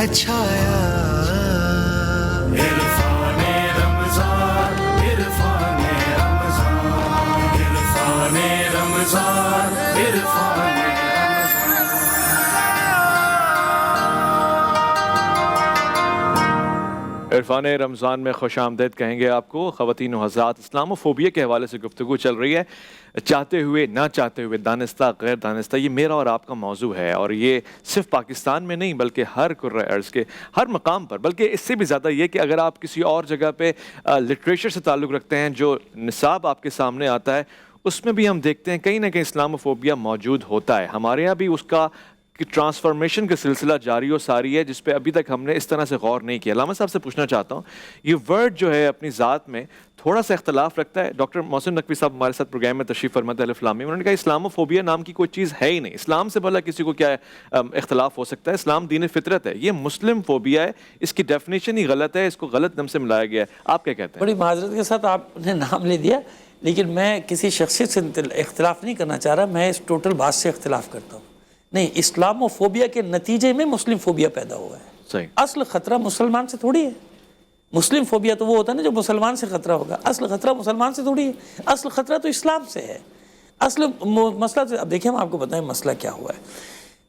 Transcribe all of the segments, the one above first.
ہے چھایا. عرفان رمضان، عرفان رمضان، عرفان رمضان، عرفان. عرفان رمضان میں خوش آمدید کہیں گے آپ کو. خواتین و حضرات، اسلام و فوبیا کے حوالے سے گفتگو چل رہی ہے. چاہتے ہوئے نہ چاہتے ہوئے، دانستہ غیر دانستہ، یہ میرا اور آپ کا موضوع ہے، اور یہ صرف پاکستان میں نہیں بلکہ ہر کرۂ ارض کے ہر مقام پر، بلکہ اس سے بھی زیادہ یہ کہ اگر آپ کسی اور جگہ پہ لٹریچر سے تعلق رکھتے ہیں، جو نصاب آپ کے سامنے آتا ہے اس میں بھی ہم دیکھتے ہیں کہیں نہ کہیں اسلام و فوبیا موجود ہوتا ہے. ہمارے یہاں بھی اس کا ٹرانسفارمیشن کا سلسلہ جاری و ساری ہے، جس پہ ابھی تک ہم نے اس طرح سے غور نہیں کیا. علامہ صاحب سے پوچھنا چاہتا ہوں، یہ ورڈ جو ہے اپنی ذات میں تھوڑا سا اختلاف رکھتا ہے. ڈاکٹر محسن نقوی صاحب ہمارے ساتھ پروگرام میں تشریف فرما تھے الف لام میم، انہوں نے کہا اسلام و فوبیا نام کی کوئی چیز ہے ہی نہیں. اسلام سے بھلا کسی کو کیا اختلاف ہو سکتا ہے؟ اسلام دین فطرت ہے. یہ مسلم فوبیا ہے، اس کی ڈیفینیشن ہی غلط ہے، اس کو غلط نام سے ملایا گیا ہے. آپ کیا کہتے ہیں؟ بڑی معذرت کے ساتھ آپ نے نام لے دیا، لیکن میں کسی شخصیت سے اختلاف نہیں کرنا چاہ رہا، میں اس ٹوٹل بات سے اختلاف کرتا ہوں. نہیں، اسلام و فوبیا کے نتیجے میں مسلم فوبیا پیدا ہوا ہے. صحیح. اصل خطرہ مسلمان سے تھوڑی ہے. مسلم فوبیا تو وہ ہوتا ہے نا جو مسلمان سے خطرہ ہوگا. اصل خطرہ مسلمان سے تھوڑی ہے، اصل خطرہ تو اسلام سے ہے. اصل مسئلہ، اب دیکھیں ہم آپ کو بتائیں مسئلہ کیا ہوا ہے.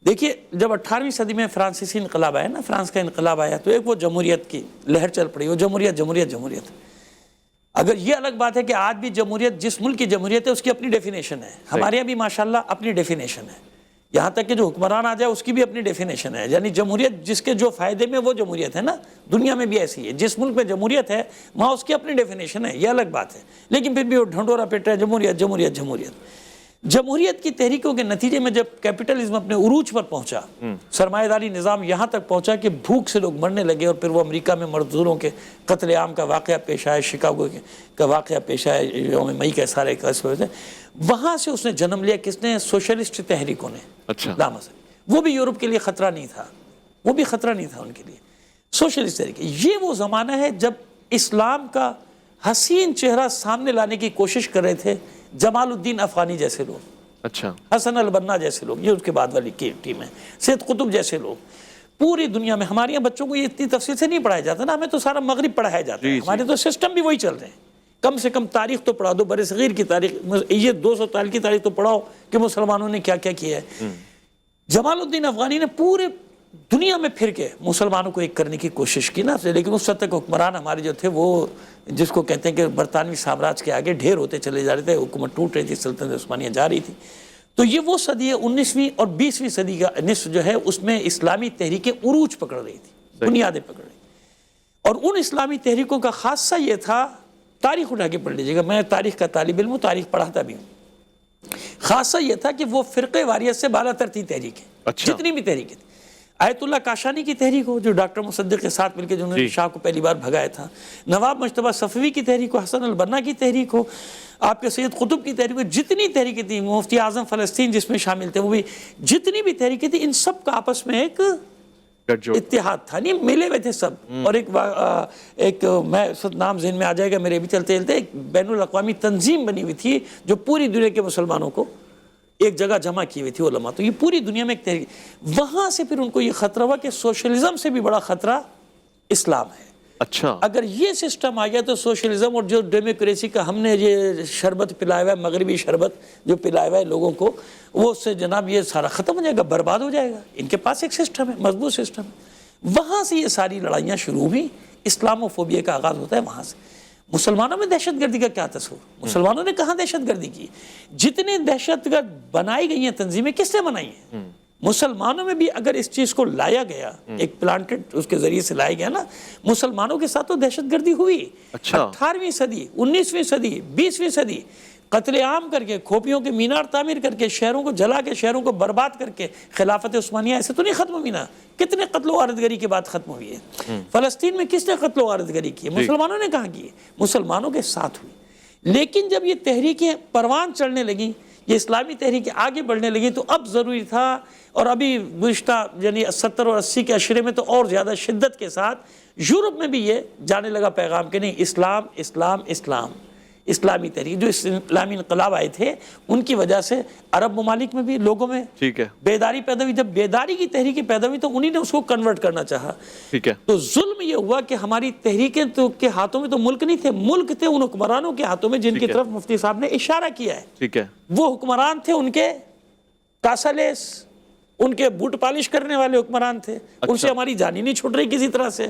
دیکھیے، جب 18ویں صدی میں فرانسیسی انقلاب آیا نا، فرانس کا انقلاب آیا، تو ایک وہ جمہوریت کی لہر چل پڑی، وہ جمہوریت جمہوریت جمہوریت. اگر یہ الگ بات ہے کہ آج بھی جمہوریت، جس ملک کی جمہوریت ہے اس کی اپنی ڈیفینیشن ہے. ہمارے یہاں بھی ماشاءاللہ اپنی ڈیفینیشن ہے. یہاں تک کہ جو حکمران آ جائے اس کی بھی اپنی ڈیفینیشن ہے. یعنی جمہوریت جس کے جو فائدے میں وہ جمہوریت ہے نا، دنیا میں بھی ایسی ہے. جس ملک میں جمہوریت ہے وہاں اس کی اپنی ڈیفینیشن ہے، یہ الگ بات ہے. لیکن پھر بھی وہ ڈھنڈورا پیٹ رہا ہے، جمہوریت جمہوریت جمہوریت. جمہوریت کی تحریکوں کے نتیجے میں جب کیپٹلزم اپنے عروج پر پہنچا، سرمایہ داری نظام یہاں تک پہنچا کہ بھوک سے لوگ مرنے لگے، اور پھر وہ امریکہ میں مزدوروں کے قتل عام کا واقعہ پیش آیا، شکاگو کا واقعہ پیش آیا یوم مئی کا سارے قصبے. وہاں سے اس نے جنم لیا، کس نے؟ سوشلسٹ تحریکوں نے. اچھا. علامہ صاحب، وہ بھی یورپ کے لیے خطرہ نہیں تھا، وہ بھی خطرہ نہیں تھا ان کے لیے. سوشلسٹ تحریک، یہ وہ زمانہ ہے جب اسلام کا حسین چہرہ سامنے لانے کی کوشش کر رہے تھے جمال الدین افغانی جیسے لوگ، اچھا، حسن البنا جیسے لوگ، یہ اس کے بعد والی ٹیم ہے، سید قطب جیسے لوگ. پوری دنیا میں ہمارے یہاں بچوں کو یہ اتنی تفصیل سے نہیں پڑھایا جاتا نا، ہمیں تو سارا مغرب پڑھایا جاتا ہے. ہمارے تو سسٹم بھی وہی چل رہے ہیں. کم سے کم تاریخ تو پڑھا دو، برِ صغیر کی تاریخ، یہ 200 سال کی تاریخ تو پڑھاؤ کہ مسلمانوں نے کیا کیا کیا ہے. جمال الدین افغانی نے پورے دنیا میں پھر کے مسلمانوں کو ایک کرنے کی کوشش کی نا، لیکن اس حد تک حکمران ہمارے جو تھے وہ جس کو کہتے ہیں کہ برطانوی سامراج کے آگے ڈھیر ہوتے چلے جا رہے تھے، حکومت ٹوٹ رہی تھی، سلطنت عثمانیہ جا رہی تھی. تو یہ وہ صدی ہے، 19ویں اور 20ویں صدی کا نصف جو ہے اس میں اسلامی تحریکیں عروج پکڑ رہی تھی، بنیادیں پکڑ رہی تھی. اور ان اسلامی تحریکوں کا خاصہ یہ تھا، تاریخ اٹھا کے پڑھ لیجیے گا، میں تاریخ کا طالب علم ہوں، تاریخ پڑھاتا بھی ہوں. خاصہ یہ تھا کہ وہ فرقے واریت سے بالا تر تھی تحریکیں. اچھا. جتنی بھی تحریکیں تھیں، آیت اللہ کاشانی کی تحریک ہو جو ڈاکٹر مصدق کے ساتھ مل کے جنہوں نے شاہ کو پہلی بار بھگایا تھا، نواب مجتبیٰ صفوی کی تحریک ہو، حسن البنا کی تحریک ہو، آپ کے سید قطب کی تحریک ہو، جتنی تحریکیں تھیں، مفتی اعظم فلسطین جس میں شامل تھے وہ بھی، جتنی بھی تحریکیں تھیں، ان سب کا آپس میں ایک اتحاد تھا، نہیں ملے ہوئے تھے سب. اور ایک میں نام ذہن میں آ جائے گا میرے بھی چلتے چلتے، ایک بین الاقوامی تنظیم بنی ہوئی تھی جو پوری دنیا کے مسلمانوں کو ایک جگہ جمع کی ہوئی تھی، علماء. تو یہ پوری دنیا میں ایک تحریک. وہاں سے پھر ان کو یہ خطرہ ہوا کہ سوشلزم سے بھی بڑا خطرہ اسلام ہے. اچھا. اگر یہ سسٹم آ گیا تو سوشلزم اور جو ڈیموکریسی کا ہم نے یہ شربت پلایا ہوا ہے، مغربی شربت جو پلایا ہوا ہے لوگوں کو، وہ اس سے جناب یہ سارا ختم ہو جائے گا، برباد ہو جائے گا. ان کے پاس ایک سسٹم ہے، مضبوط سسٹم ہے. وہاں سے یہ ساری لڑائیاں شروع ہوئی. اسلام و فوبیا کا آغاز ہوتا ہے وہاں سے. مسلمانوں میں دہشت گردی کا کیا تصور؟ مسلمانوں نے کہاں دہشت گردی کی؟ جتنے دہشت گرد بنائی گئی ہیں تنظیمیں، کس نے بنائی ہیں؟ مسلمانوں میں بھی اگر اس چیز کو لایا گیا، ایک پلانٹڈ اس کے ذریعے سے لایا گیا نا، مسلمانوں کے ساتھ تو دہشت گردی ہوئی. 18ویں صدی، 19ویں صدی، 20ویں صدی، قتل عام کر کے، کھوپڑیوں کے مینار تعمیر کر کے، شہروں کو جلا کے، شہروں کو برباد کر کے. خلافت عثمانیہ ایسے تو نہیں ختم ہوئی نا، کتنے قتل و غارت گری کے بعد ختم ہوئی ہے. فلسطین میں کس نے قتل و غارت گری کی ہے؟ مسلمانوں نے کہاں کی ہے؟ مسلمانوں کے ساتھ ہوئی. لیکن جب یہ تحریکیں پروان چڑھنے لگیں، یہ اسلامی تحریکیں آگے بڑھنے لگیں، تو اب ضروری تھا، اور ابھی گزشتہ یعنی 70 اور 80 کے عشرے میں تو اور زیادہ شدت کے ساتھ یورپ میں بھی یہ جانے لگا پیغام کہ نہیں، اسلام اسلام اسلام. اسلامی تحریک جو اسلامی انقلاب آئے تھے ان کی وجہ سے عرب ممالک میں بھی لوگوں میں ٹھیک ہے بیداری پیدا ہوئی. جب بیداری کی تحریکی پیدا ہوئی تو انہی نے اس کو کنورٹ کرنا چاہا. ٹھیک ہے تو ظلم یہ ہوا کہ ہماری تحریکیں تو کے ہاتھوں میں تو ملک نہیں تھے, ملک تھے ان حکمرانوں کے ہاتھوں میں جن کی طرف مفتی صاحب نے اشارہ کیا ہے. ٹھیک ہے وہ حکمران تھے ان کے کاسالیس, ان کے بوٹ پالش کرنے والے حکمران تھے. ان سے ہماری جانی نہیں چھوٹ رہی کسی طرح سے.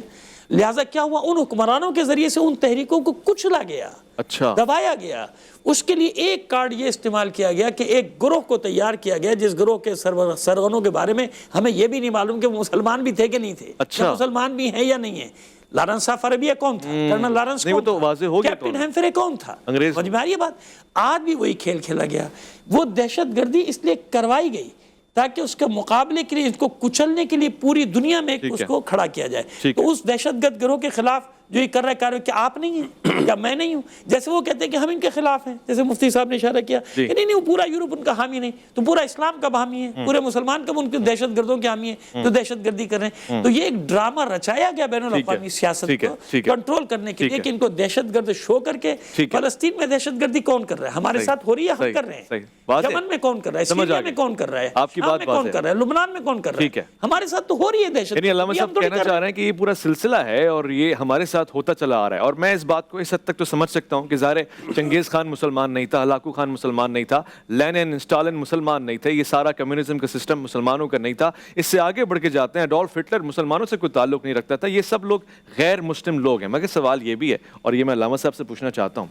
لہٰذا کیا ہوا, ان حکمرانوں کے ذریعے سے ان تحریکوں کو کچلا گیا, اچھا دبایا گیا. اس کے لیے ایک کارڈ یہ استعمال کیا گیا کہ ایک گروہ کو تیار کیا گیا جس گروہ کے سرغنوں کے بارے میں ہمیں یہ بھی نہیں معلوم کہ وہ مسلمان بھی تھے کہ نہیں تھے, اچھا مسلمان بھی ہیں یا نہیں ہیں. لارنس آف عربیہ کون تھا, کرنل لارنس نہیں وہ تو واضح ہو گیا, کیپٹن ہیمفرے کون تھا, انگریز. سمجھ میں آ رہی ہے بات. آج بھی وہی کھیل کھیلا گیا. وہ دہشت گردی اس لیے کروائی گئی تاکہ اس کے مقابلے کے لیے اس کو کچلنے کے لیے پوری دنیا میں اس کو کھڑا کیا جائے. تو اس دہشت گرد گروہ کے خلاف جو یہ کر رہا ہے کارروائی, کیا آپ نہیں ہیں یا میں نہیں ہوں, جیسے وہ کہتے ہیں کہ ہم ان کے خلاف ہیں, جیسے مفتی صاحب نے اشارہ کیا کہ نہیں وہ پورا یورپ ان کا حامی نہیں, تو پورا اسلام کا حامی ہے, پورے مسلمان کا ان کے دہشت گردوں کے حامی ہیں جو دہشت گردی کر رہے ہیں. تو یہ ایک ڈرامہ رچایا گیا بین الاقوامی سیاست کو کنٹرول کرنے کے لیے کہ ان کو دہشت گرد شو کر کے. فلسطین میں دہشت گردی کون کر رہا ہے, ہمارے ساتھ ہو رہی ہے, ہم کر رہے ہیں. یمن میں کون کر رہا ہے, سیریا میں کون کر رہا ہے, شام میں کون کر رہا ہے, لبنان میں کون کر رہا ہے, ہمارے ساتھ تو ہو رہی ہے دہشت گردی. علامہ صاحب کہنا چاہ رہے ہیں کہ یہ پورا سلسلہ ہے اور یہ ہمارے ساتھ ہوتا چلا آ رہا ہے. اور میں اس بات کو اس حد تک تو سمجھ سکتا ہوں کہ ظاہر چنگیز خان مسلمان نہیں تھا, ہلاکو خان مسلمان نہیں تھا, لینن اسٹالن مسلمان نہیں تھے, یہ سارا کمیونزم کا سسٹم مسلمانوں کا نہیں تھا. اس سے آگے بڑھ کے جاتے ہیں اڈولف ہٹلر مسلمانوں سے کوئی تعلق نہیں رکھتا تھا. یہ سب لوگ غیر مسلم لوگ ہیں. مگر سوال یہ بھی ہے اور یہ میں علامہ صاحب سے پوچھنا چاہتا ہوں,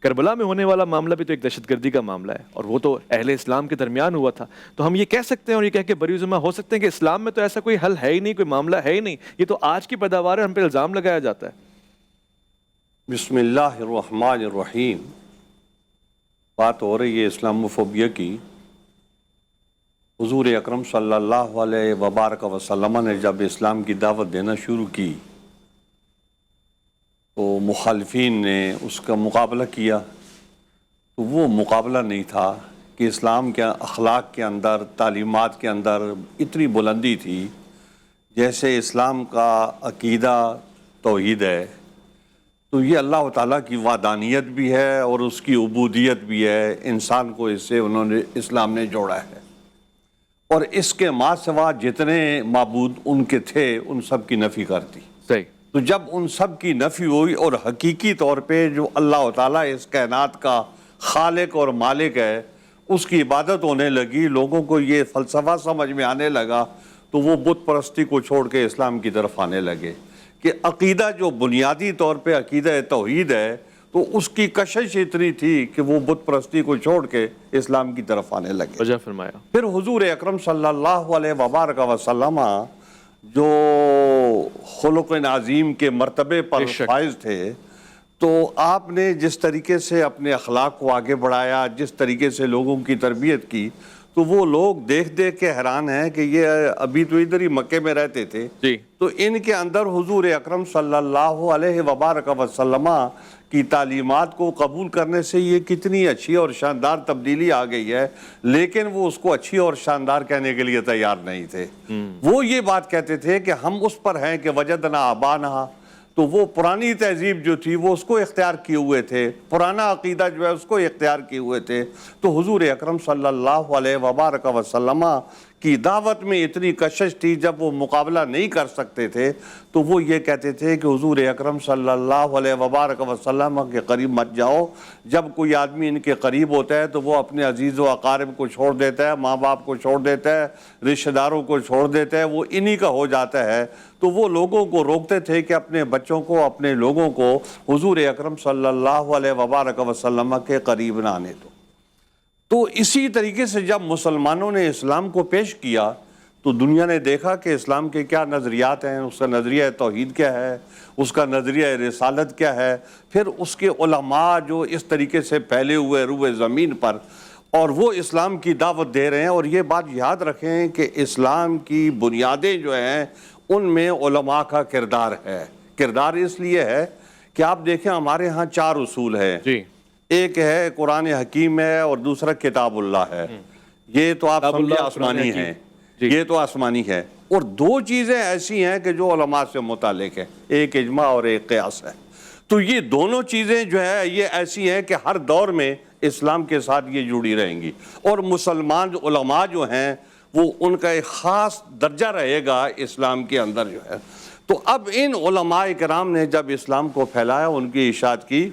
کربلا میں ہونے والا معاملہ بھی تو ایک دہشت گردی کا معاملہ ہے اور وہ تو اہل اسلام کے درمیان ہوا تھا. تو ہم یہ کہہ سکتے ہیں اور یہ کہہ کے بری ذمہ ہو سکتے ہیں کہ اسلام میں تو ایسا کوئی حل ہے ہی نہیں, کوئی معاملہ ہے ہی نہیں, یہ تو آج کی پیداوار ہے, ہم پہ الزام لگایا جاتا ہے. بسم اللہ الرحمن الرحیم. بات ہو رہی ہے اسلاموفوبیا کی. حضور اکرم صلی اللہ علیہ وبارک وسلم نے جب اسلام کی دعوت دینا شروع کی تو مخالفین نے اس کا مقابلہ کیا. تو وہ مقابلہ نہیں تھا کہ اسلام کے اخلاق کے اندر, تعلیمات کے اندر اتنی بلندی تھی. جیسے اسلام کا عقیدہ توحید ہے تو یہ اللہ تعالیٰ کی وحدانیت بھی ہے اور اس کی عبودیت بھی ہے. انسان کو اس سے انہوں نے اسلام نے جوڑا ہے اور اس کے ماں سوا جتنے معبود ان کے تھے ان سب کی نفی کرتی. صحیح. تو جب ان سب کی نفی ہوئی اور حقیقی طور پہ جو اللہ تعالیٰ اس کائنات کا خالق اور مالک ہے اس کی عبادت ہونے لگی, لوگوں کو یہ فلسفہ سمجھ میں آنے لگا, تو وہ بت پرستی کو چھوڑ کے اسلام کی طرف آنے لگے. کہ عقیدہ جو بنیادی طور پہ عقیدہ توحید ہے تو اس کی کشش اتنی تھی کہ وہ بت پرستی کو چھوڑ کے اسلام کی طرف آنے لگے. وجہ فرمایا. پھر حضور اکرم صلی اللہ علیہ وبارک وسلم جو خلق عظیم کے مرتبے پر فائز تھے, تو آپ نے جس طریقے سے اپنے اخلاق کو آگے بڑھایا, جس طریقے سے لوگوں کی تربیت کی, تو وہ لوگ دیکھ دیکھ کے حیران ہیں کہ یہ ابھی تو ادھر ہی مکے میں رہتے تھے, تو ان کے اندر حضور اکرم صلی اللہ علیہ وبارک وسلم کی تعلیمات کو قبول کرنے سے یہ کتنی اچھی اور شاندار تبدیلی آ گئی ہے, لیکن وہ اس کو اچھی اور شاندار کہنے کے لیے تیار نہیں تھے. وہ یہ بات کہتے تھے کہ ہم اس پر ہیں کہ وجدنا آبانا, تو وہ پرانی تہذیب جو تھی وہ اس کو اختیار کیے ہوئے تھے, پرانا عقیدہ جو ہے اس کو اختیار کیے ہوئے تھے. تو حضور اکرم صلی اللہ علیہ وبارک وسلم کی دعوت میں اتنی کشش تھی, جب وہ مقابلہ نہیں کر سکتے تھے تو وہ یہ کہتے تھے کہ حضور اکرم صلی اللہ علیہ وبارک وسلم کے قریب مت جاؤ. جب کوئی آدمی ان کے قریب ہوتا ہے تو وہ اپنے عزیز و اقارب کو چھوڑ دیتا ہے, ماں باپ کو چھوڑ دیتا ہے, رشتہ داروں کو چھوڑ دیتا ہے, وہ انہی کا ہو جاتا ہے. تو وہ لوگوں کو روکتے تھے کہ اپنے بچوں کو, اپنے لوگوں کو حضور اکرم صلی اللہ علیہ وبارک وسلم کے قریب نہ آنے دو. تو اسی طریقے سے جب مسلمانوں نے اسلام کو پیش کیا تو دنیا نے دیکھا کہ اسلام کے کیا نظریات ہیں, اس کا نظریہ توحید کیا ہے, اس کا نظریہ رسالت کیا ہے. پھر اس کے علماء جو اس طریقے سے پھیلے ہوئے روئے زمین پر, اور وہ اسلام کی دعوت دے رہے ہیں. اور یہ بات یاد رکھیں کہ اسلام کی بنیادیں جو ہیں ان میں علماء کا کردار ہے. کردار اس لیے ہے کہ آپ دیکھیں ہمارے ہاں 4 اصول ہیں. ایک ہے قرآن حکیم ہے اور دوسرا کتاب اللہ ہے. یہ تو آپ سمجھے آسمانی ہیں, یہ تو آسمانی ہے. اور 2 چیزیں ایسی ہیں کہ جو علماء سے متعلق ہے, ایک اجماع اور ایک قیاس ہے. تو یہ دونوں چیزیں جو ہے یہ ایسی ہیں کہ ہر دور میں اسلام کے ساتھ یہ جڑی رہیں گی، اور مسلمان علماء جو ہیں وہ ان کا ایک خاص درجہ رہے گا اسلام کے اندر جو ہے۔ تو اب ان علماء کرام نے جب اسلام کو پھیلایا، ان کی اشاعت کی،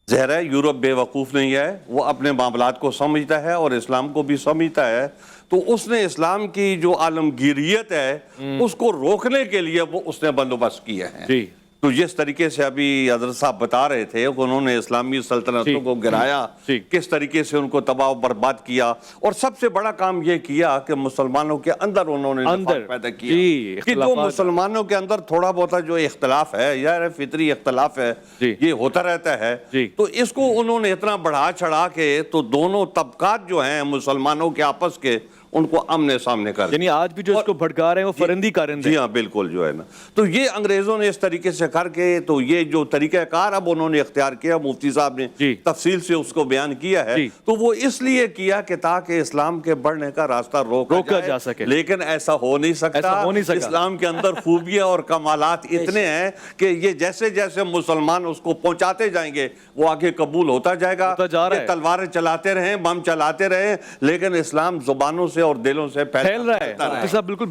ظاہر ہے یورپ بے وقوف نہیں ہے، وہ اپنے معاملات کو سمجھتا ہے اور اسلام کو بھی سمجھتا ہے، تو اس نے اسلام کی جو عالمگیریت ہے اس کو روکنے کے لیے وہ اس نے بندوبست کیے ہیں۔ جی تو جس طریقے سے ابھی حضرت صاحب بتا رہے تھے کہ انہوں نے اسلامی سلطنتوں کو گرایا، کس طریقے سے ان کو تباہ و برباد کیا، اور سب سے بڑا کام یہ کیا کہ مسلمانوں کے اندر انہوں نے نفاق پیدا کیا کہ جو مسلمانوں کے اندر تھوڑا بہت جو اختلاف ہے، یار فطری اختلاف ہے، یہ ہوتا رہتا ہے، تو اس کو انہوں نے اتنا بڑھا چڑھا کے تو دونوں طبقات جو ہیں مسلمانوں کے آپس کے ان کو آمنے سامنے کر، یعنی آج بھی جو اس کو بھڑکا رہے ہیں وہ فرندی کارندے۔ جی ہاں بالکل جو ہے نا، تو یہ انگریزوں نے اس طریقے سے کر کے تو یہ جو طریقہ کار اب انہوں نے اختیار کیا، مفتی صاحب نے تفصیل سے اس کو بیان کیا ہے، تو وہ اس لیے کیا کہ تاکہ اسلام کے بڑھنے کا راستہ روکا جا سکے، لیکن ایسا ہو نہیں سکتا۔ اسلام کے اندر خوبیاں اور کمالات اتنے ہیں کہ یہ جیسے جیسے مسلمان اس کو پہنچاتے جائیں گے وہ آگے قبول ہوتا جائے گا، یہ تلواریں چلاتے رہیں، بم چلاتے رہیں، لیکن اسلام زبانوں سے اور دلوں سے پھیل رہا ہے۔ بالکل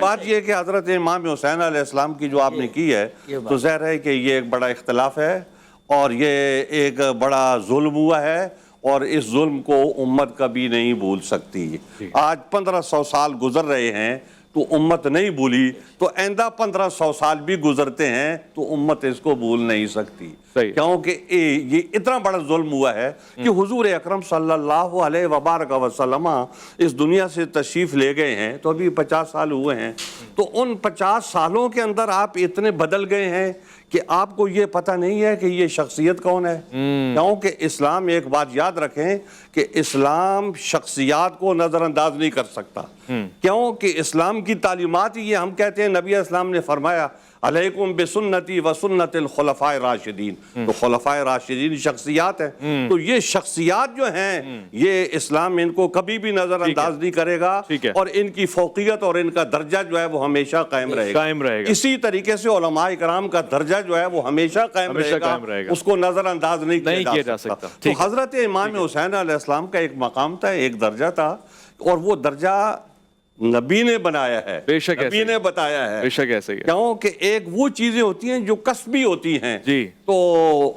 بات یہ کہ حضرت امام حسین علیہ السلام کی جو آپ نے کی ہے، تو ظاہر ہے کہ یہ ایک بڑا اختلاف ہے اور یہ ایک بڑا ظلم ہوا ہے، اور اس ظلم کو امت کبھی نہیں بھول سکتی۔ آج 1500 سال گزر رہے ہیں تو امت نہیں بھولی، تو آئندہ 1500 سال بھی گزرتے ہیں تو امت اس کو بھول نہیں سکتی، کیونکہ یہ اتنا بڑا ظلم ہوا ہے کہ حضور اکرم صلی اللہ علیہ وبارک وسلم اس دنیا سے تشریف لے گئے ہیں تو ابھی 50 سال ہوئے ہیں، تو ان 50 سالوں کے اندر آپ اتنے بدل گئے ہیں کہ آپ کو یہ پتہ نہیں ہے کہ یہ شخصیت کون ہے، کیونکہ اسلام، ایک بات یاد رکھیں کہ اسلام شخصیات کو نظر انداز نہیں کر سکتا، کیونکہ اسلام کی تعلیمات یہ ہم کہتے ہیں، نبی اسلام نے فرمایا علیکم بسنتی و سنت الخلفاء راشدین، تو خلفاء راشدین شخصیات ہیں، تو یہ شخصیات جو ہیں یہ اسلام ان کو کبھی بھی نظر انداز نہیں کرے گا، اور ان کی فوقیت اور ان کا درجہ جو ہے وہ ہمیشہ قائم رہے گا۔ اسی طریقے سے علماء کرام کا درجہ جو ہے وہ ہمیشہ قائم رہے گا، اس کو نظر انداز نہیں کیا جا سکتا۔ تو حضرت امام حسین علیہ السلام کا ایک مقام تھا، ایک درجہ تھا، اور وہ درجہ نبی نے بنایا ہے، نبی نے بتایا ہے، کیونکہ ایک وہ چیزیں ہوتی ہیں جو کسبی ہوتی ہیں، تو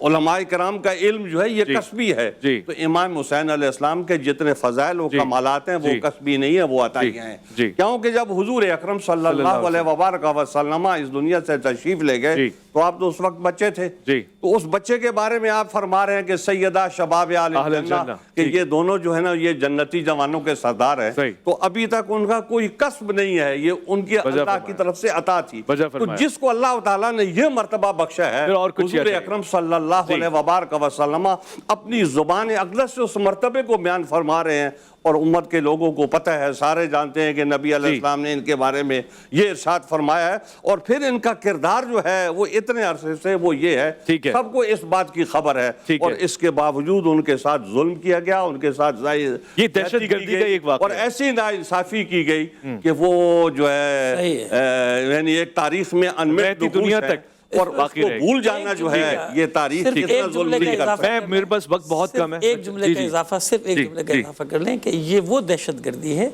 علماء کرام کا علم جو ہے یہ کسبی ہے، تو امام حسین علیہ السلام کے جتنے فضائل و کمالات ہیں وہ کسبی نہیں ہیں، وہ عطائیاں ہیں، کیونکہ جب حضور اکرم صلی اللہ علیہ وبارک وسلم اس دنیا سے تشریف لے گئے تو آپ تو اس وقت بچے تھے، تو اس بچے کے بارے میں آپ فرما رہے ہیں کہ سیدہ شباب اہل جنہ، کہ یہ دونوں جو ہے نا یہ جنتی جوانوں کے سردار ہیں، تو ابھی تک ان کا کوئی کسب نہیں ہے، یہ ان کی اللہ کی طرف سے عطا تھی، تو جس کو اللہ تعالیٰ نے یہ مرتبہ بخشا ہے، حضور اکرم صلی اللہ علیہ وبارک وسلم اپنی زبان اقدس سے اس مرتبے کو بیان فرما رہے ہیں، اور امت کے لوگوں کو پتہ ہے، سارے جانتے ہیں کہ نبی علیہ السلام نے ان کے بارے میں یہ ارشاد فرمایا ہے، اور پھر ان کا کردار جو ہے وہ اتنے عرصے سے وہ یہ ہے، سب کو اس بات کی خبر ہے، اور اس کے باوجود ان کے ساتھ ظلم کیا گیا، ان کے ساتھ یہ دہشت گردی کا ایک واقعہ، اور ایسی ناانصافی کی گئی کہ وہ جو ہے یعنی ایک تاریخ میں انمٹ دنیا تک اور اس کو بھول جانا جو ہے یہ تاریخ کتنا ظلم نہیں کر سکتا۔ میرے پاس وقت بہت کم ہے، ایک جملے کا اضافہ، صرف ایک جملے کا اضافہ کر لیں کہ یہ وہ دہشت گردی ہے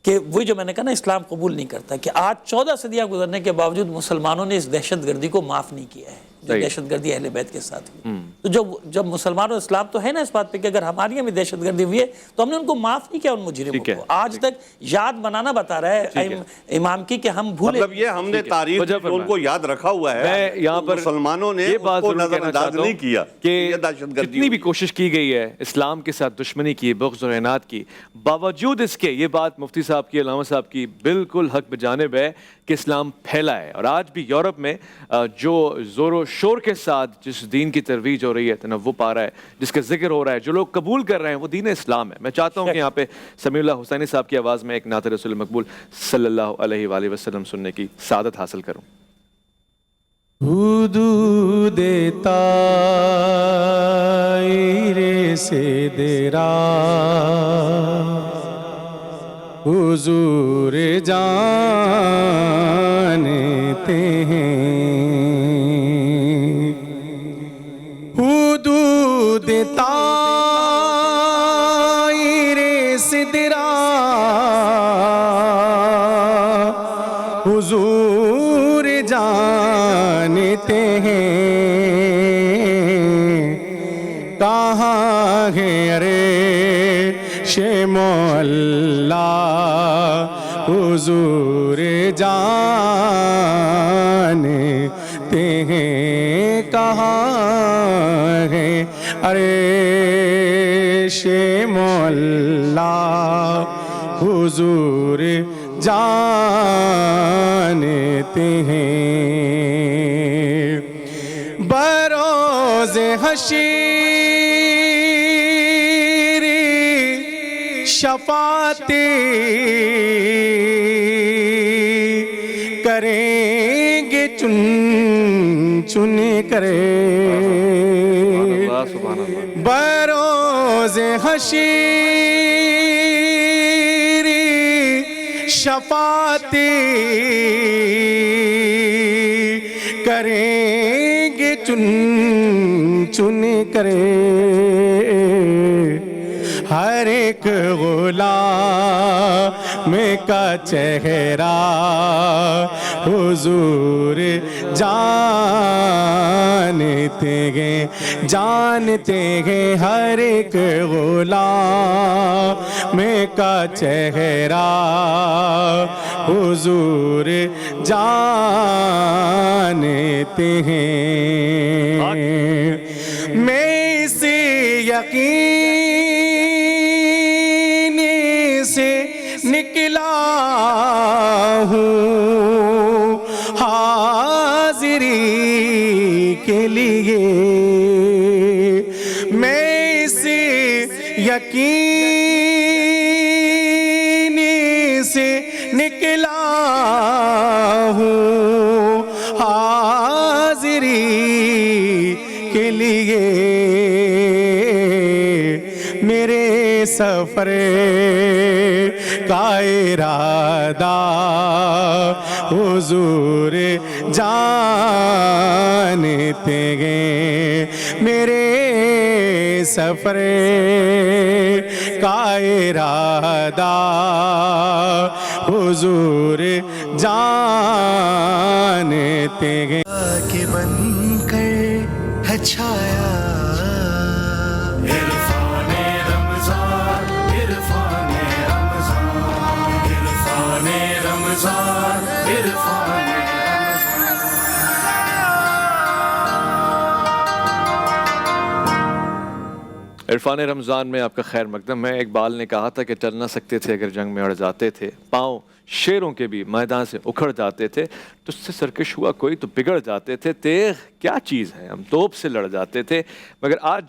کہ وہی جو میں نے کہا نا اسلام قبول نہیں کرتا، کہ آج 14 صدیاں گزرنے کے باوجود مسلمانوں نے اس دہشت گردی کو معاف نہیں کیا ہے جو دہشت گردی اہل بیت کے ساتھ ہوئی، تو جب مسلمانوں اسلام تو ہے نا اس بات پہ کہ اگر ہماری میں دہشت گردی ہوئی ہے تو ہم نے ان کو معاف نہیں کیا، ان مجرموں کو آج تک یاد بنانا بتا رہا ہے امام کی کہ ہم بھولے، مطلب یہ ہم نے تاریخ جو ان کو یاد رکھا ہوا ہے، میں یہاں پر مسلمانوں نے اس کو نظر انداز نہیں کیا کہ جتنی بھی کوشش کی گئی ہے اسلام کے ساتھ دشمنی کی، بغض اور عناد کی، باوجود اس کے یہ بات مفتی صاحب کی، علامہ صاحب کی بالکل حق بجانب ہے کہ اسلام پھیلا ہے، اور آج بھی یورپ میں جو زور و شور کے ساتھ جس دین کی ترویج ہو رہی ہے، تنوع پا رہا ہے، جس کا ذکر ہو رہا ہے، جو لوگ قبول کر رہے ہیں وہ دین اسلام ہے۔ میں چاہتا ہوں کہ یہاں پہ سمیع اللہ حسینی صاحب کی آواز میں ایک نعت رسول مقبول صلی اللہ علیہ وآلہ وسلم سننے کی سعادت حاصل کروں۔ حدود طائر سے دیرا حضور جانتے ہیں، حضور جانتے ہیں کہاں ہے عرش مولا حضور جانتے ہیں کہاں ہے عرش مولا حضور جانتے ہیں بروز حشر شفاعت کریں گے چن چن کرے بروز حشر شفاعت کریں گے چن چن کرے ہر ایک غلام کا چہرہ حضور جانتے ہیں ہر ایک غلام کا چہرہ حضور جانتے ہیں میں اس یقین سے نکلا ہوں حاضری کے لیے میں اس یقین سے نکلا ہوں حاضری کے لیے میرے سفر کا ارادہ حضور جانتے ہیں میرے سفر کا ارادہ حضور جانتے ہیں کہ بن کر ہے چھایا عرفان رمضان میں آپ کا خیر مقدم ہے. اقبال نے کہا تھا کہ چل نہ سکتے تھے اگر جنگ میں اڑ جاتے تھے, پاؤں شیروں کے بھی میدان سے اکھڑ جاتے تھے, تجھ سے سرکش ہوا کوئی تو بگڑ جاتے تھے, تیغ کیا چیز ہے ہم توپ سے لڑ جاتے تھے. مگر آج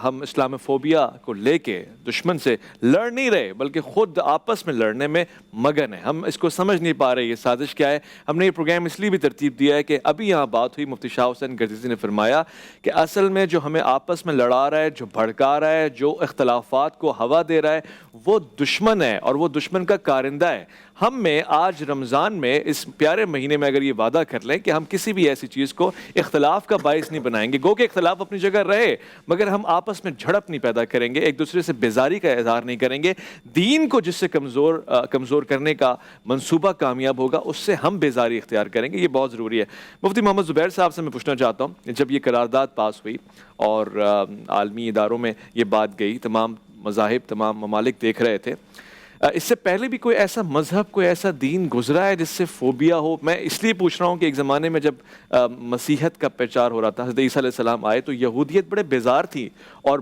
ہم اسلام فوبیا کو لے کے دشمن سے لڑ نہیں رہے بلکہ خود آپس میں لڑنے میں مگن ہیں. ہم اس کو سمجھ نہیں پا رہے یہ سازش کیا ہے. ہم نے یہ پروگرام اس لیے بھی ترتیب دیا ہے کہ ابھی یہاں بات ہوئی, مفتی شاہ حسین گردیزی نے فرمایا کہ اصل میں جو ہمیں آپس میں لڑا رہا ہے, جو بھڑکا رہا ہے, جو اختلافات کو ہوا دے رہا ہے وہ دشمن ہے اور وہ دشمن کا کارندہ ہے. ہم میں آج رمضان میں اس پیارے مہینے میں اگر یہ وعدہ کر لیں کہ ہم کسی بھی ایسی چیز کو اختلاف کا باعث نہیں بنائیں گے, گو کہ اختلاف اپنی جگہ رہے مگر ہم آپس میں جھڑپ نہیں پیدا کریں گے, ایک دوسرے سے بیزاری کا اظہار نہیں کریں گے. دین کو جس سے کمزور کرنے کا منصوبہ کامیاب ہوگا اس سے ہم بیزاری اختیار کریں گے, یہ بہت ضروری ہے. مفتی محمد زبیر صاحب سے میں پوچھنا چاہتا ہوں, جب یہ قرارداد پاس ہوئی اور عالمی اداروں میں یہ بات گئی, تمام مذاہب تمام ممالک دیکھ رہے تھے, اس سے پہلے بھی کوئی ایسا مذہب کوئی ایسا دین گزرا ہے جس سے فوبیا ہو؟ میں اس لیے پوچھ رہا ہوں کہ ایک زمانے میں جب مسیحیت کا پرچار ہو رہا تھا, حضرت عیسیٰ علیہ السلام آئے تو یہودیت بڑے بیزار تھی اور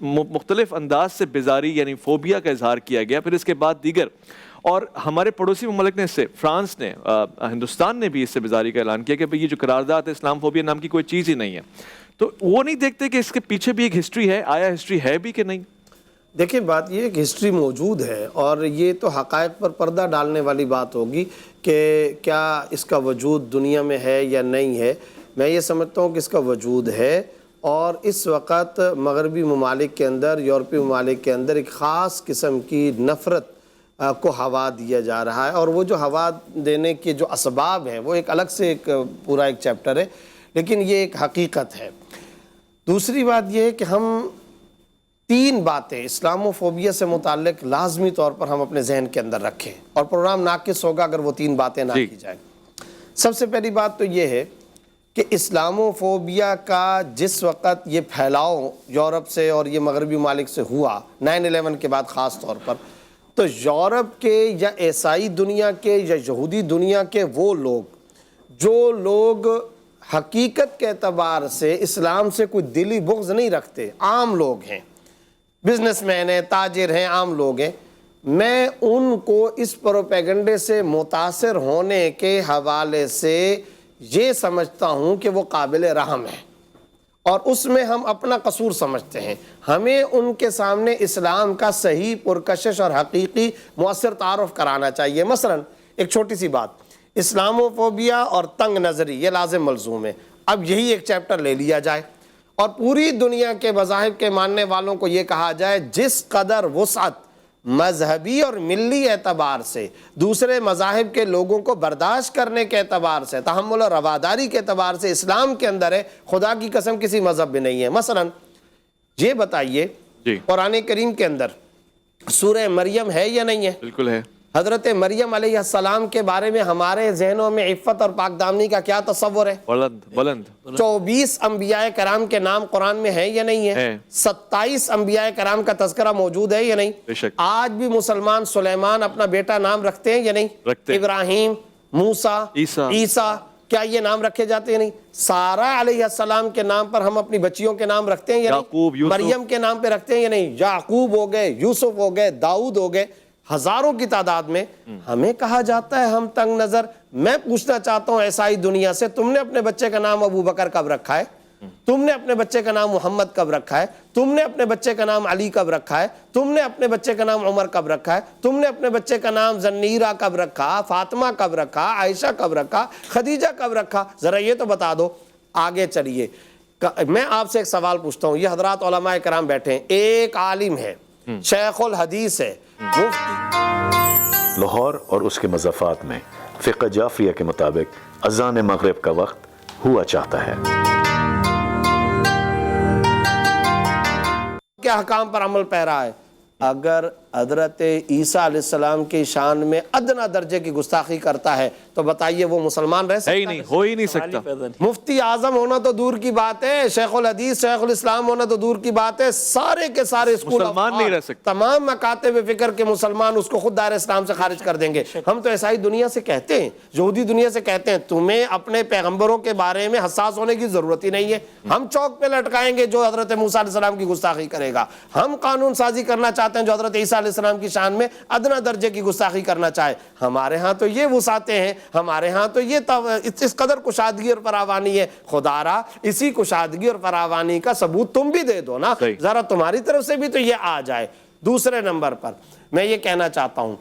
مختلف انداز سے بیزاری یعنی فوبیا کا اظہار کیا گیا. پھر اس کے بعد دیگر اور ہمارے پڑوسی ممالک نے اس سے, فرانس نے, ہندوستان نے بھی اس سے بیزاری کا اعلان کیا کہ یہ جو قرارداد ہے اسلام فوبیا نام کی کوئی چیز ہی نہیں ہے. تو وہ نہیں دیکھتے کہ اس کے پیچھے بھی ایک ہسٹری ہے, آیا ہسٹری ہے بھی کہ نہیں؟ دیکھیں بات یہ ہے کہ ہسٹری موجود ہے اور یہ تو حقائق پر پردہ ڈالنے والی بات ہوگی کہ کیا اس کا وجود دنیا میں ہے یا نہیں ہے. میں یہ سمجھتا ہوں کہ اس کا وجود ہے اور اس وقت مغربی ممالک کے اندر, یورپی ممالک کے اندر ایک خاص قسم کی نفرت کو ہوا دیا جا رہا ہے, اور وہ جو ہوا دینے کے جو اسباب ہیں وہ ایک الگ سے ایک پورا ایک چیپٹر ہے, لیکن یہ ایک حقیقت ہے. دوسری بات یہ ہے کہ ہم 3 باتیں اسلاموفوبیا سے متعلق لازمی طور پر ہم اپنے ذہن کے اندر رکھیں، اور پروگرام ناقص ہوگا اگر وہ 3 باتیں نہ کی جائیں۔ سب سے پہلی بات تو یہ ہے کہ اسلاموفوبیا کا جس وقت یہ پھیلاؤ یورپ سے اور یہ مغربی ممالک سے ہوا 9/11 کے بعد خاص طور پر، تو یورپ کے یا عیسائی دنیا کے یا یہودی دنیا کے وہ لوگ جو لوگ حقیقت کے اعتبار سے اسلام سے کوئی دلی بغض نہیں رکھتے، عام لوگ ہیں، بزنس مین ہیں، تاجر ہیں، عام لوگ ہیں، میں ان کو اس پروپیگنڈے سے متاثر ہونے کے حوالے سے یہ سمجھتا ہوں کہ وہ قابل رحم ہے، اور اس میں ہم اپنا قصور سمجھتے ہیں۔ ہمیں ان کے سامنے اسلام کا صحیح پرکشش اور حقیقی مؤثر تعارف کرانا چاہیے۔ مثلا ایک چھوٹی سی بات، اسلاموفوبیا اور تنگ نظری یہ لازم ملزوم ہے، اب یہی ایک چیپٹر لے لیا جائے اور پوری دنیا کے مذاہب کے ماننے والوں کو یہ کہا جائے جس قدر وسعت مذہبی اور ملی اعتبار سے دوسرے مذاہب کے لوگوں کو برداشت کرنے کے اعتبار سے، تحمل اور رواداری کے اعتبار سے اسلام کے اندر ہے، خدا کی قسم کسی مذہب میں نہیں ہے۔ مثلا یہ بتائیے قرآن کریم کے اندر سورہ مریم ہے یا نہیں ہے؟ بالکل ہے۔ حضرت مریم علیہ السلام کے بارے میں ہمارے ذہنوں میں عفت اور پاک دامنی کا کیا تصور ہے؟ بلند 24 انبیاء کرام کے نام قرآن میں ہے یا نہیں ہے؟ 27 انبیاء کرام کا تذکرہ موجود ہے یا نہیں؟ آج بھی مسلمان سلیمان اپنا بیٹا نام رکھتے ہیں یا نہیں؟ ابراہیم، موسیٰ، عیسیٰ، کیا یہ نام رکھے جاتے ہیں؟ نہیں۔ سارہ علیہ السلام کے نام پر ہم اپنی بچیوں کے نام رکھتے ہیں یا نہیں؟ مریم کے نام پہ رکھتے ہیں یا نہیں؟ یعقوب ہو گئے، یوسف ہو گئے، داؤد ہو گئے، ہزاروں کی تعداد میں ہمیں کہا جاتا ہے ہم تنگ نظر۔ میں پوچھنا چاہتا ہوں عیسائی دنیا سے، تم نے اپنے بچے کا نام ابو بکر کب رکھا ہے؟ تم نے اپنے بچے کا نام محمد کب رکھا ہے؟ تم نے اپنے بچے کا نام علی کب رکھا ہے؟ تم نے اپنے بچے کا نام عمر کب رکھا ہے؟ تم نے اپنے بچے کا نام زنیرہ کب رکھا؟ فاطمہ کب رکھا؟ عائشہ کب رکھا؟ خدیجہ کب رکھا؟ ذرا یہ تو بتا دو۔ آگے چلیے، میں آپ سے ایک سوال پوچھتا ہوں، یہ حضرات علماء کرام بیٹھے ہیں، ایک عالم ہے، شیخ الحدیث ہے، لاہور اور اس کے مضافات میں فقہ جعفریہ کے مطابق اذان مغرب کا وقت ہوا چاہتا ہے۔ کیا حکام پر عمل پیرا ہے؟ اگر حضرت عیسیٰ علیہ السلام کی شان میں ادنا درجے کی گستاخی کرتا ہے تو بتائیے وہ مسلمان رہ سکتا ہے؟ ہو ہی نہیں سکتا۔ مفتی اعظم ہونا تو دور کی بات ہے، شیخ الحدیث شیخ الاسلام ہونا تو دور کی بات ہے، سارے کے سارے اسکول مسلمان نہیں رہ سکتے، تمام مکاتب فکر کے مسلمان اس کو خود دائرہ اسلام سے خارج کر دیں گے۔ ہم تو عیسائی دنیا سے کہتے ہیں، یہودی دنیا سے کہتے ہیں تمہیں اپنے پیغمبروں کے بارے میں حساس ہونے کی ضرورت ہی نہیں ہے، ہم چوک پہ لٹکائیں گے جو حضرت موسیٰ علیہ السلام کی گستاخی کرے گا، ہم قانون سازی کرنا چاہتے ہیں جو حضرت عیسیٰ علیہ السلام کی شان میں ادنا درجے کی گستاخی کرنا چاہے۔ ہمارے ہاں تو یہ وسعتیں ہیں، ہمارے ہاں تو یہ اس قدر کشادگی اور فراوانی ہے۔ خدا را اسی کشادگی اور فراوانی کا ثبوت تم بھی دے دو نا، ذرا تمہاری طرف سے بھی تو یہ آ جائے۔ دوسرے نمبر پر میں یہ کہنا چاہتا ہوں،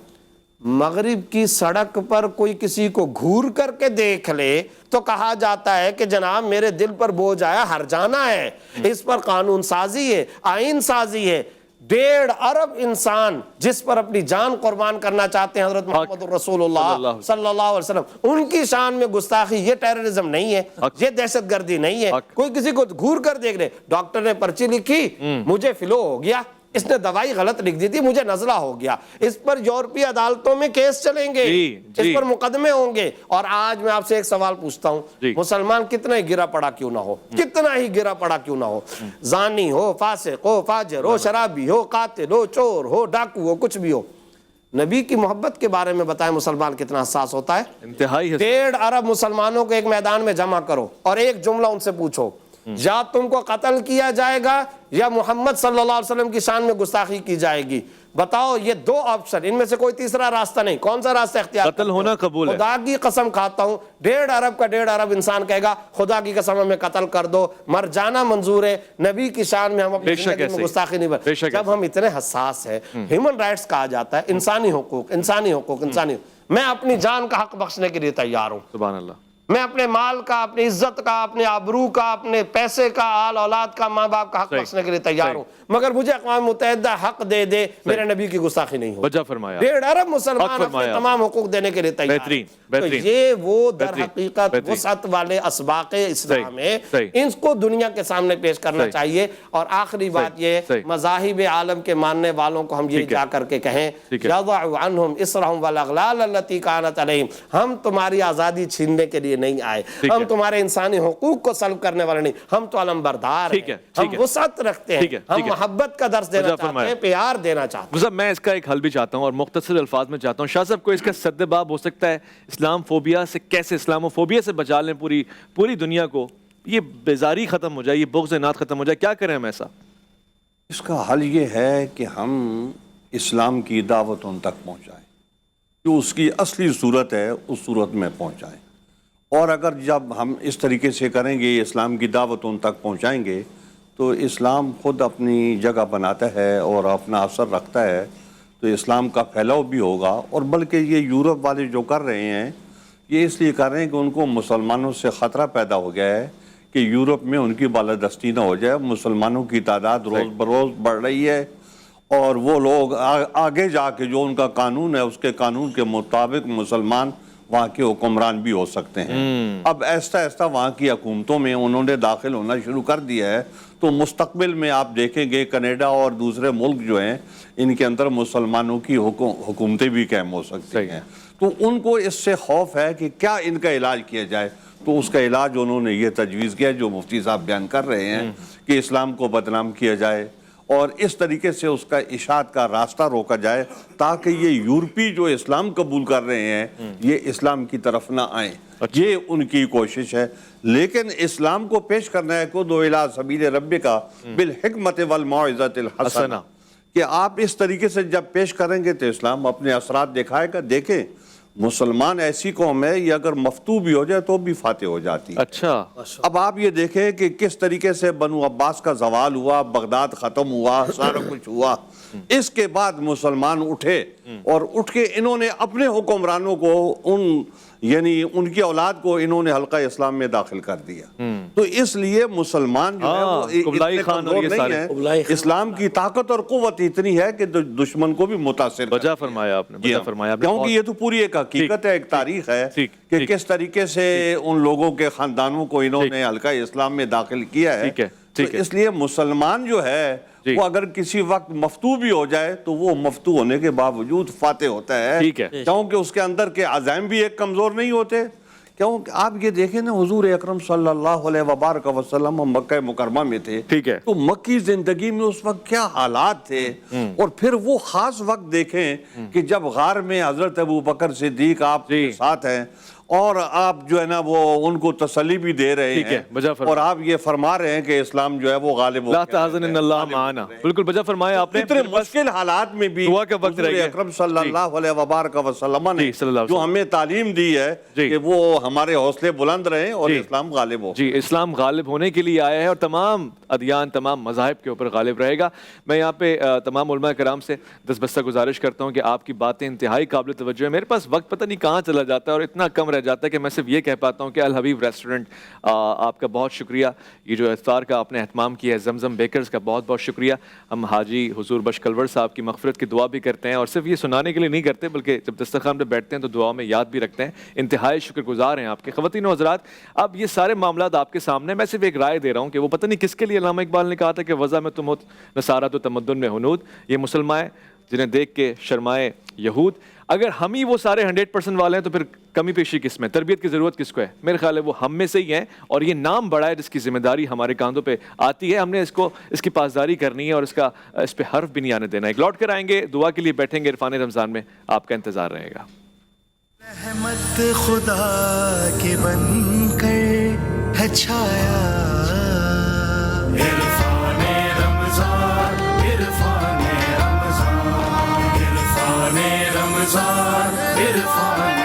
مغرب کی سڑک پر کوئی کسی کو گھور کر کے دیکھ لے تو کہا جاتا ہے کہ جناب میرے دل پر بوجھ آیا، ہر جانا ہے، اس پر قانون سازی ہے، آئین سازی ہے۔ 1.5 ارب انسان جس پر اپنی جان قربان کرنا چاہتے ہیں حضرت محمد رسول اللہ صلی اللہ علیہ وسلم، ان کی شان میں گستاخی یہ ٹیررزم نہیں ہے، یہ دہشت گردی نہیں ہے۔ کوئی کسی کو گھور کر دیکھ لے، ڈاکٹر نے پرچی لکھی مجھے فلو ہو گیا، اس نے دوائی غلط لکھ دی تھی مجھے نزلہ ہو گیا، اس پر یورپی عدالتوں میں کیس چلیں گے، اس پر مقدمے ہوں گے۔ اور آج میں آپ سے ایک سوال پوچھتا ہوں، مسلمان کتنا ہی گرا پڑا کیوں نہ ہو، کتنا ہی گرا پڑا کیوں نہ ہو، زانی ہو، فاسق ہو، فاجر ہو، شرابی ہو، قاتل ہو، چور ہو، ڈاکو ہو، کچھ بھی ہو، نبی کی محبت کے بارے میں بتائیں مسلمان کتنا حساس ہوتا ہے؟ انتہائی 1.5 ارب مسلمانوں کو ایک میدان میں جمع کرو اور ایک جملہ ان سے پوچھو، یا تم کو قتل کیا جائے گا یا محمد صلی اللہ علیہ وسلم کی شان میں گستاخی کی جائے گی؟ بتاؤ، یہ 2 آپشن، ان میں سے کوئی تیسرا راستہ نہیں، کون سا راستہ اختیار؟ قتل ہونا قبول ہے۔ خدا کی قسم کھاتا ہوں 1.5 ارب کا 1.5 ارب انسان کہے گا خدا کی قسم ہمیں قتل کر دو، مر جانا منظور ہے، نبی کی شان میں ہم اپنی زندگی میں گستاخی نہیں بر۔ جب ہم اتنے حساس ہیں، ہیومن رائٹس کہا جاتا ہے، انسانی حقوق، انسانی حقوق، انسانی، میں اپنی جان کا حق بخشنے کے لیے تیار ہوں۔ سبحان اللہ۔ میں اپنے مال کا، اپنی عزت کا، اپنے آبرو کا، اپنے پیسے کا، آل اولاد کا، ماں باپ کا حق بخشنے کے لیے تیار ہوں، مگر مجھے اقوام متحدہ حق دے دے، میرے نبی کی گستاخی نہیں ہو۔ وجہ فرمایا 1.5 ارب مسلمان اپنے تمام حقوق دینے کے لیے تیار ہیں۔ تو یہ وہ در حقیقت وسعت والے اسباق اسلام ہے، ان کو دنیا کے سامنے پیش کرنا چاہیے۔ اور آخری بات یہ، مذاہب عالم کے ماننے والوں کو ہم یہ جا کر کے کہیں یضع عنہم اسرہم والاغلال التی کانت علیہم، ہم تمہاری آزادی چھیننے کے لیے نہیں آئے، ہم تمہارے انسانی حقوق کو سلب کرنے والے نہیں، ہم تو علمبردار ہیں، ہم وسعت رکھتے ہیں، ہم محبت کا درس دینا چاہتے ہیں، پیار دینا چاہتے ہیں۔ میں اس کا ایک حل بھی چاہتا ہوں اور مختصر الفاظ میں چاہتا ہوں، شاہ صاحب کو اس کا سد باب ہو سکتا ہے اسلام فوبیا سے، کیسے اسلام فوبیا سے بچا لیں پوری دنیا کو، یہ بیزاری ختم ہو جائے، یہ بغض نات ختم ہو جائے، کیا کریں ہم ایسا؟ اس کا حل یہ ہے کہ ہم اسلام کی دعوت ان تک پہنچائیں، جو اس کی اصلی صورت ہے اس صورت میں پہنچائیں۔ اور اگر جب ہم اس طریقے سے کریں گے، اسلام کی دعوت ان تک پہنچائیں گے، تو اسلام خود اپنی جگہ بناتا ہے اور اپنا اثر رکھتا ہے، تو اسلام کا پھیلاؤ بھی ہوگا۔ اور بلکہ یہ یورپ والے جو کر رہے ہیں، یہ اس لیے کر رہے ہیں کہ ان کو مسلمانوں سے خطرہ پیدا ہو گیا ہے کہ یورپ میں ان کی بالادستی نہ ہو جائے، مسلمانوں کی تعداد روز بروز بڑھ رہی ہے، اور وہ لوگ آگے جا کے جو ان کا قانون ہے، اس کے قانون کے مطابق مسلمان وہاں کے حکمران بھی ہو سکتے ہیں۔ اب ایسا وہاں کی حکومتوں میں انہوں نے داخل ہونا شروع کر دیا ہے، تو مستقبل میں آپ دیکھیں گے کینیڈا اور دوسرے ملک جو ہیں، ان کے اندر مسلمانوں کی حکومتیں بھی قائم ہو سکتی ہیں۔ تو ان کو اس سے خوف ہے کہ کیا ان کا علاج کیا جائے، تو اس کا علاج انہوں نے یہ تجویز کیا جو مفتی صاحب بیان کر رہے ہیں کہ اسلام کو بدنام کیا جائے، اور اس طریقے سے اس کا اشاعت کا راستہ روکا جائے، تاکہ یہ یورپی جو اسلام قبول کر رہے ہیں یہ اسلام کی طرف نہ آئیں۔ یہ ان کی کوشش ہے، لیکن اسلام کو پیش کرنا ہے کہ ادعو الی سبیل ربک بالحکمت والموعظۃ الحسنہ، کہ آپ اس طریقے سے جب پیش کریں گے تو اسلام اپنے اثرات دکھائے گا۔ دیکھیں مسلمان ایسی قوم ہے، یہ اگر مفتو بھی ہو جائے تو بھی فاتح ہو جاتی ہے۔ اچھا، اب آپ یہ دیکھیں کہ کس طریقے سے بنو عباس کا زوال ہوا، بغداد ختم ہوا، سارا کچھ ہوا، اس کے بعد مسلمان اٹھے، اور اٹھ کے انہوں نے اپنے حکمرانوں کو یعنی ان کی اولاد کو انہوں نے حلقہ اسلام میں داخل کر دیا۔ تو اس لیے مسلمان جو ہے وہ اتنے کمزور نہیں ہیں، اسلام کی طاقت اور قوت اتنی ہے کہ دشمن کو بھی متاثر وجہ فرمایا آپ نے، وجہ فرمایا آپ نے، کیونکہ یہ تو پوری ایک حقیقت ہے، ایک تاریخ ہے کہ کس طریقے سے ان لوگوں کے خاندانوں کو انہوں نے حلقہ اسلام میں داخل کیا ہے۔ تو اس لیے مسلمان جو ہے وہ اگر کسی وقت مفتو بھی ہو جائے تو وہ مفتو ہونے کے باوجود فاتح ہوتا ہے، کیونکہ اس کے اندر کے عزائم بھی ایک کمزور نہیں ہوتے۔ کیونکہ آپ یہ دیکھیں نا، حضور اکرم صلی اللہ علیہ وبارک وسلم مکہ مکرمہ میں تھے، تو مکی زندگی میں اس وقت کیا حالات تھے، اور پھر وہ خاص وقت دیکھیں کہ جب غار میں حضرت ابوبکر صدیق آپ کے ساتھ ہیں، اور آپ جو ہے نا وہ ان کو تسلی بھی دے رہے ہیں، اور آپ یہ فرما رہے ہیں کہ اسلام جو ہے وہ غالب ہو لا تحزن ان اللہ معنا، بالکل بجا فرمایا آپ نے۔ اتنے مشکل حالات میں بھی دعا کا وقت رہ گیا، اکرم صلی اللہ علیہ وبارک وسلم نے جو ہمیں تعلیم دی ہے کہ وہ ہمارے حوصلے بلند رہیں اور اسلام غالب ہو۔ جی، اسلام غالب ہونے کے لیے آیا ہے اور تمام ادیان، تمام مذاہب کے اوپر غالب رہے گا۔ میں یہاں پہ تمام علماء کرام سے دستبستہ گزارش کرتا ہوں کہ آپ کی باتیں انتہائی قابل توجہ ہیں۔ میرے پاس وقت پتہ نہیں کہاں چلا جاتا ہے اور اتنا کم رہ جاتا ہے کہ میں صرف یہ کہہ پاتا ہوں کہ الحبیب ریسٹورنٹ آپ کا بہت شکریہ، یہ جو افطار کا آپ نے اہتمام کیا ہے، زمزم بیکرز کا بہت بہت شکریہ۔ ہم حاجی حضور بخش کلور صاحب کی مغفرت کی دعا بھی کرتے ہیں، اور صرف یہ سنانے کے لیے نہیں کرتے بلکہ جب دسترخوان پہ بیٹھتے ہیں تو دعا میں یاد بھی رکھتے ہیں۔ انتہائی شکر گزار ہیں آپ کے۔ خواتین و حضرات، اب یہ سارے معاملات آپ کے سامنے، میں صرف ایک رائے دے رہا ہوں کہ وہ پتہ نہیں کس کے لیے علامہ اقبال نے کہا تھا کہ وضع میں تم نصارہ تو تمدن میں ہنود، یہ مسلمان جنہیں دیکھ کے شرمائے یہود۔ اگر ہم ہی وہ سارے 100% والے ہیں تو پھر کمی پیشی کس میں، تربیت کی ضرورت کس کو ہے؟ میرے خیال ہے وہ ہم میں سے ہی ہیں، اور یہ نام بڑا ہے جس کی ذمہ داری ہمارے کاندھوں پہ آتی ہے۔ ہم نے اس کی پاسداری کرنی ہے اور اس پہ حرف بھی نہیں آنے دینا ہے۔ لوٹ کر آئیں گے، دعا کے لیے بیٹھیں گے، عرفان رمضان میں آپ کا انتظار رہے گا۔ رحمت خدا کے بن کر ہے چھایا، عرفان رمضان، عرفان رمضان، عرفان رمضان، عرفان